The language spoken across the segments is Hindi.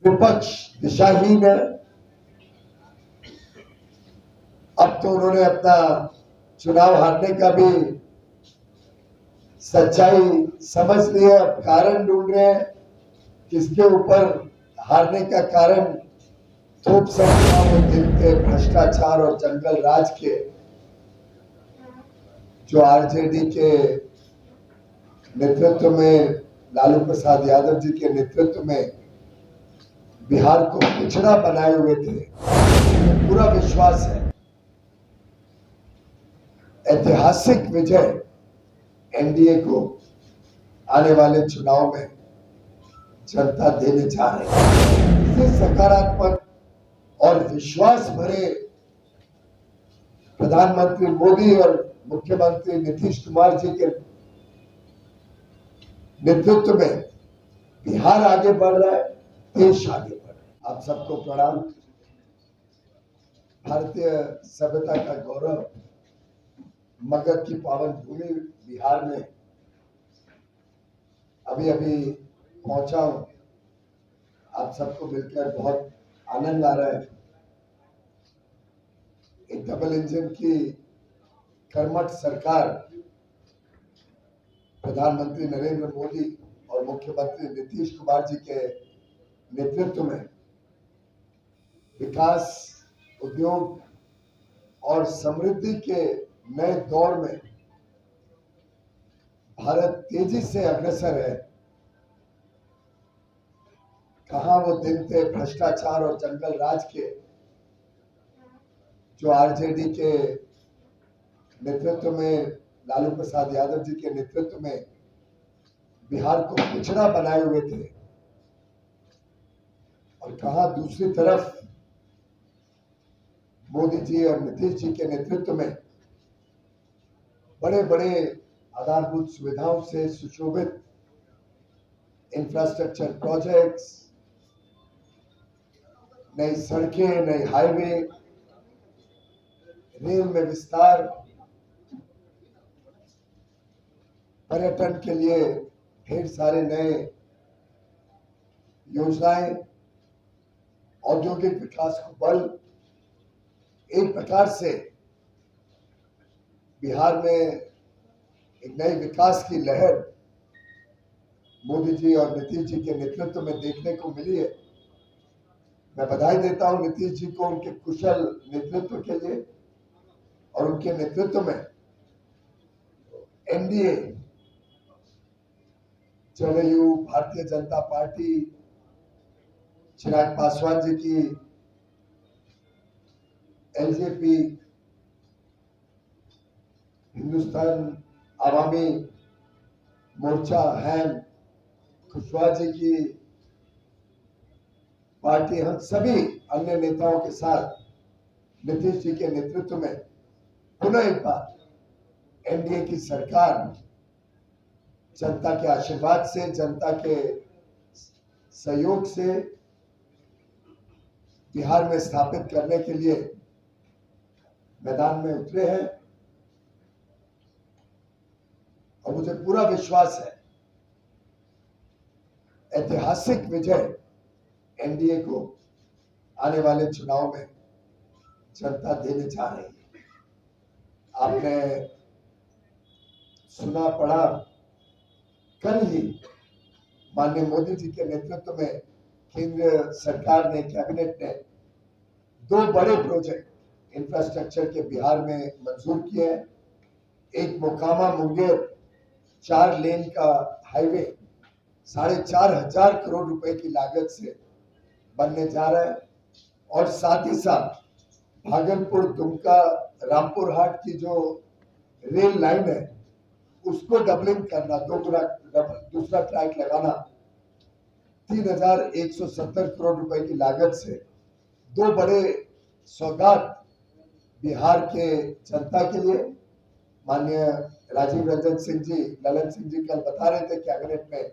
विपक्ष दिशाहीन है। अब तो उन्होंने अपना चुनाव हारने का भी सच्चाई समझ ली है। अब कारण ढूंढ रहे हैं किसके ऊपर हारने का कारण थोप संस्थाओं के भ्रष्टाचार और जंगल राज के जो आरजेडी के नेतृत्व में, लालू प्रसाद यादव जी के नेतृत्व में बिहार को पिछड़ा बनाए हुए थे। पूरा विश्वास है ऐतिहासिक विजय एनडीए को आने वाले चुनाव में जनता देने जा रही है। इसे सकारात्मक और विश्वास भरे प्रधानमंत्री मोदी और मुख्यमंत्री नीतीश कुमार जी के नेतृत्व में बिहार आगे बढ़ रहा है, देश आगे बढ़ रहा है। आप सबको प्रणाम। भारतीय सभ्यता का गौरव, मगध की पावन भूमि बिहार में अभी अभी पहुंचा हूं। आप सबको मिलकर बहुत आनंद आ रहा है। एक डबल इंजन की कर्मठ सरकार प्रधानमंत्री नरेंद्र मोदी और मुख्यमंत्री नीतीश कुमार जी के नेतृत्व में विकास, उद्योग और समृद्धि के नए दौर में भारत तेजी से अग्रसर है। कहां वो दिन थे भ्रष्टाचार और जंगल राज के, जो आरजेडी के नेतृत्व में, लालू प्रसाद यादव जी के नेतृत्व में बिहार को पिछड़ा बनाए हुए थे। और कहां दूसरी तरफ मोदी जी और नीतीश जी के नेतृत्व में बड़े बड़े आधारभूत सुविधाओं से सुशोभित इंफ्रास्ट्रक्चर प्रोजेक्ट्स, नई सड़कें, नई हाईवे, रेल में विस्तार, पर्यटन के लिए ढेर सारे नए योजनाएं, औद्योगिक विकास को बल, एक प्रकार से बिहार में एक नई विकास की लहर मोदी जी और नीतीश जी के नेतृत्व में देखने को मिली है। मैं बधाई देता हूं नीतीश जी को उनके कुशल नेतृत्व के लिए और उनके नेतृत्व में एनडीए, जदयू, भारतीय जनता पार्टी, चिराग पासवान जी की एलजेपी, हिंदुस्तान आवामी मोर्चा, हैम, कुशवाहा जी की पार्टी, हम सभी अन्य नेताओं के साथ नीतीश जी के नेतृत्व में पुनः एक बार एनडीए की सरकार जनता के आशीर्वाद से, जनता के सहयोग से बिहार में स्थापित करने के लिए मैदान में उतरे हैं। और मुझे पूरा विश्वास है ऐतिहासिक विजय एनडीए को आने वाले चुनाव में जनता देने जा रही है। आपने सुना, पढ़ा, कल ही माननीय मोदी जी के नेतृत्व में केंद्र सरकार ने, कैबिनेट ने 2 बड़े प्रोजेक्ट इंफ्रास्ट्रक्चर के बिहार में मंजूर किए हैं। एक मोकामा मुंगेर 4 लेन का हाईवे 4,500 करोड़ रुपए की लागत से बनने जा रहा है। और साथ ही साथ भागलपुर, दुमका, रामपुर हाट की जो रेल लाइन है उसको डबलिंग करना, दूसरा ट्रैक लगाना 3,170 करोड़ रुपए की लागत से 2 बड़े सौगात बिहार के जनता के लिए। माननीय राजीव रंजन सिंह जी, ललन सिंह जी कल बता रहे थे कैबिनेट में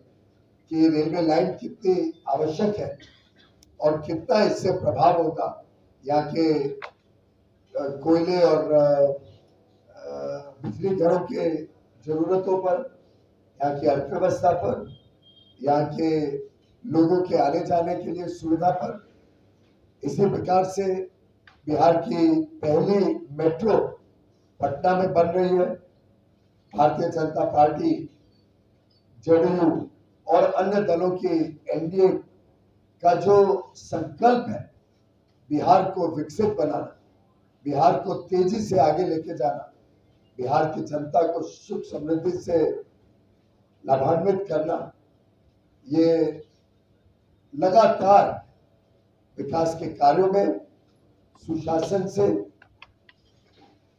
कि रेलवे लाइन कितनी आवश्यक है और कितना इससे प्रभाव होगा यहाँ के कोयले और बिजली घरों के जरूरतों पर, यहाँ की अर्थव्यवस्था पर, यहाँ के लोगों के आने जाने के लिए सुविधा पर। इसी प्रकार से बिहार की पहली मेट्रो पटना में बन रही है। भारतीय जनता पार्टी, जेडीयू और अन्य दलों की एनडीए का जो संकल्प है बिहार को विकसित बनाना, बिहार को तेजी से आगे लेके जाना, बिहार की जनता को सुख समृद्धि से लाभान्वित करना, ये लगातार विकास के कार्यों में सुशासन से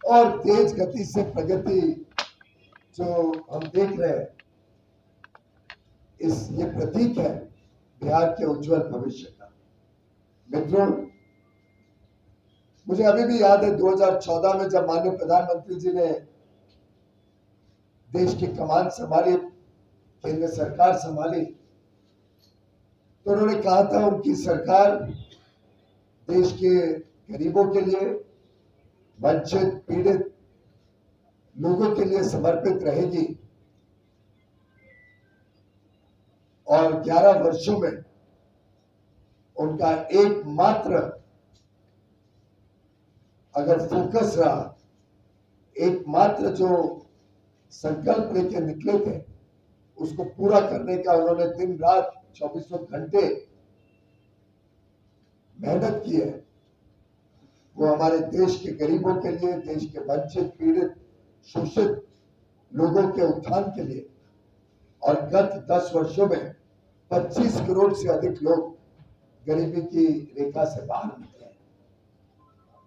और तेज गति से प्रगति जो हम देख रहे हैं, ये प्रतीक है बिहार के उज्जवल भविष्य का। मित्रों, मुझे अभी भी याद है 2014 में जब माननीय प्रधानमंत्री जी ने देश की कमान संभाली, केंद्र सरकार संभाली, तो उन्होंने कहा था उनकी सरकार देश के गरीबों के लिए, वंचित पीड़ित लोगों के लिए समर्पित रहेगी और 11 वर्षों में उनका एकमात्र अगर फोकस रहा, एकमात्र जो संकल्प लेके निकले थे उसको पूरा करने का उन्होंने दिन रात 24 घंटे मेहनत की है। वो हमारे देश के गरीबों के लिए, देश के वंचित पीड़ित शोषित लोगों के उत्थान के लिए, और गत 10 वर्षों में 25 करोड़ से अधिक लोग गरीबी की रेखा से बाहर निकले।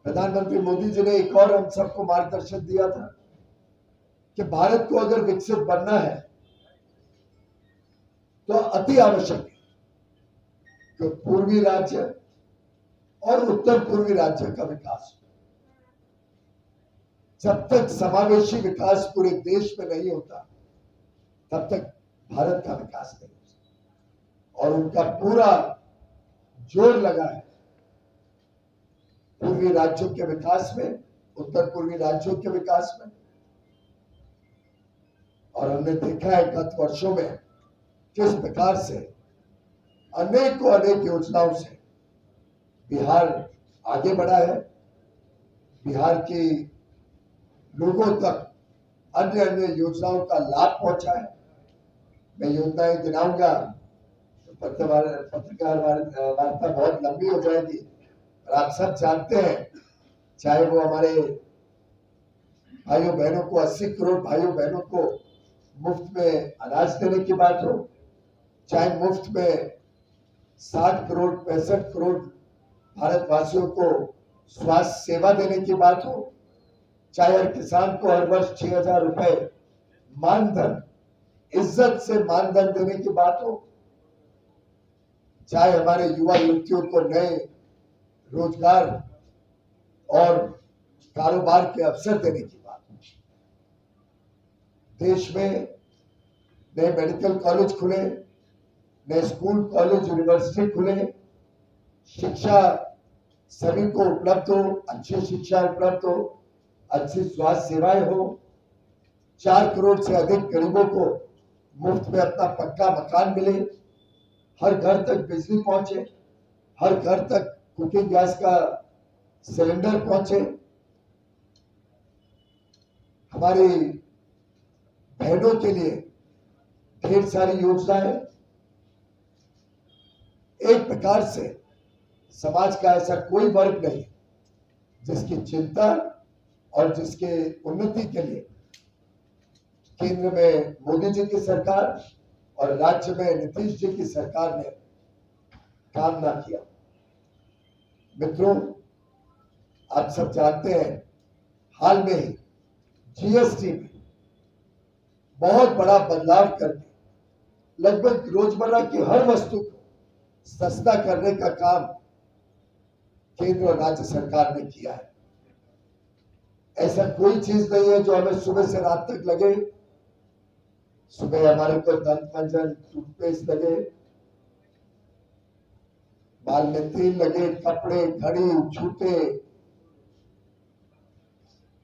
प्रधानमंत्री मोदी जी ने एक और हम सबको मार्गदर्शन दिया था कि भारत को अगर विकसित बनना है तो अति आवश्यक है कि पूर्वी राज्य और उत्तर पूर्वी राज्य का विकास। जब तक समावेशी विकास पूरे देश में नहीं होता तब तक भारत का विकास नहीं हो सकता। और उनका पूरा जोर लगा है पूर्वी राज्यों के विकास में, उत्तर पूर्वी राज्यों के विकास में। और हमने देखा है गत वर्षों में किस प्रकार से अनेक योजनाओं से बिहार आगे बढ़ा है, बिहार के लोगों तक अन्य योजनाओं का लाभ पहुंचा है। मैं योजनाएं गिनाऊंगा तो पत्रकार वार्ता बहुत लंबी हो जाएगी, और आप सब जानते हैं, चाहे वो हमारे भाइयों बहनों को 80 करोड़ भाइयों बहनों को मुफ्त में अनाज देने की बात हो, चाहे मुफ्त में 60 करोड़ 65 करोड़ भारतवासियों को स्वास्थ्य सेवा देने की बात हो, चाहे हर किसान को हर वर्ष 6,000 रुपए मानधन, इज्जत से मानधन देने की बात हो, चाहे हमारे युवा युवतियों को नए रोजगार और कारोबार के अवसर देने की बात हो। देश में नए मेडिकल कॉलेज खुले, नए स्कूल कॉलेज यूनिवर्सिटी खुले, शिक्षा सभी को उपलब्ध हो, अच्छी शिक्षा उपलब्ध हो, अच्छी स्वास्थ्य सेवाएं हो, 4 करोड़ से अधिक गरीबों को मुफ्त में अपना पक्का मकान मिले, हर घर तक बिजली पहुंचे, हर घर तक कुकिंग गैस का सिलेंडर पहुंचे, हमारी बहनों के लिए ढेर सारी योजनाएं। एक प्रकार से समाज का ऐसा कोई वर्ग नहीं जिसकी चिंता और जिसके उन्नति के लिए केंद्र में मोदी जी की सरकार और राज्य में नीतीश जी की सरकार ने काम ना किया। मित्रों, आप सब जानते हैं, हाल में ही जीएसटी में बहुत बड़ा बदलाव करके लगभग रोजमर्रा की हर वस्तु को सस्ता करने का काम केंद्र और राज्य सरकार ने किया है। ऐसा कोई चीज नहीं है जो हमें सुबह से रात तक लगे। सुबह हमारे को दंत मंजन, टूथपेस्ट लगे, बाल में तेल लगे, कपड़े, घड़ी, जूते,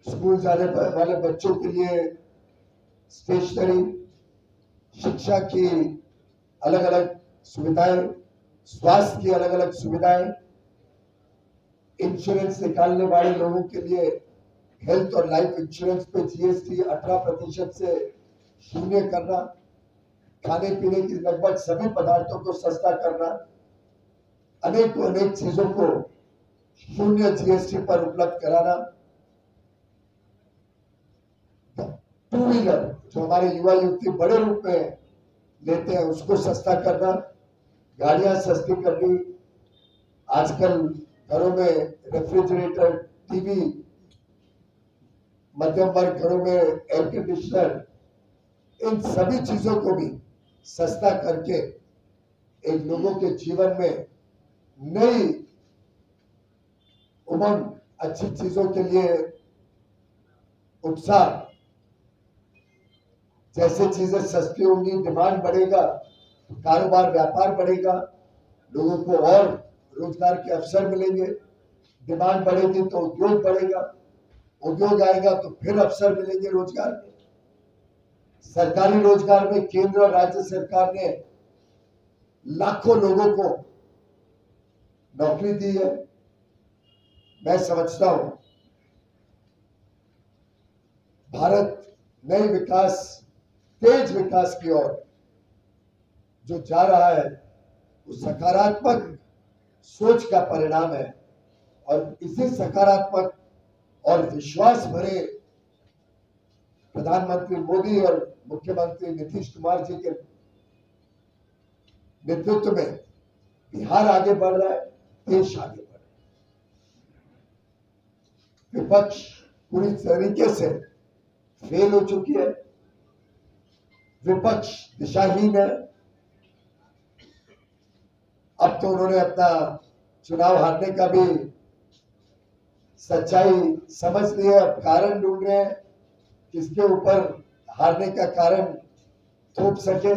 स्कूल जाने वाले बच्चों के लिए स्टेशनरी, शिक्षा की अलग अलग सुविधाएं, स्वास्थ्य की अलग अलग सुविधाएं, इंश्योरेंस निकालने वाले लोगों के लिए हेल्थ और लाइफ इंश्योरेंस पे जीएसटी 18% से शून्य करना, खाने पीने की लगभग सभी पदार्थों को सस्ता करना, अनेक चीजों को शून्य जीएसटी पर उपलब्ध कराना, टू व्हीलर जो हमारे युवा युवती बड़े रूप में लेते हैं उसको सस्ता करना, गाड़ियां सस्ती करनी, आजकल घरों में रेफ्रिजरेटर, टीवी, मध्यम वर्ग घरों में एयर कंडीशनर, इन सभी चीजों को भी सस्ता करके एक लोगों के जीवन में नई उमंग, अच्छी चीजों के लिए उत्साह, जैसे चीजें सस्ती होंगी डिमांड बढ़ेगा, कारोबार व्यापार बढ़ेगा, लोगों को और रोजगार के अवसर मिलेंगे, डिमांड बढ़ेगी तो उद्योग बढ़ेगा, उद्योग आएगा तो फिर अवसर मिलेंगे रोजगार के। सरकारी रोजगार में केंद्र और राज्य सरकार ने लाखों लोगों को नौकरी दी है। मैं समझता हूं भारत नए विकास, तेज विकास की ओर जो जा रहा है वो सकारात्मक सोच का परिणाम है और इसी सकारात्मक और विश्वास भरे प्रधानमंत्री मोदी और मुख्यमंत्री नीतीश कुमार जी के नेतृत्व में बिहार आगे बढ़ रहा है, देश आगे बढ़ रहा है। विपक्ष पूरी तरीके से फेल हो चुकी है, विपक्ष दिशाहीन है। अब तो उन्होंने अपना चुनाव हारने का भी सच्चाई समझ ली है, अब कारण ढूंढ रहे हैं किसके ऊपर हारने का कारण थोप सके।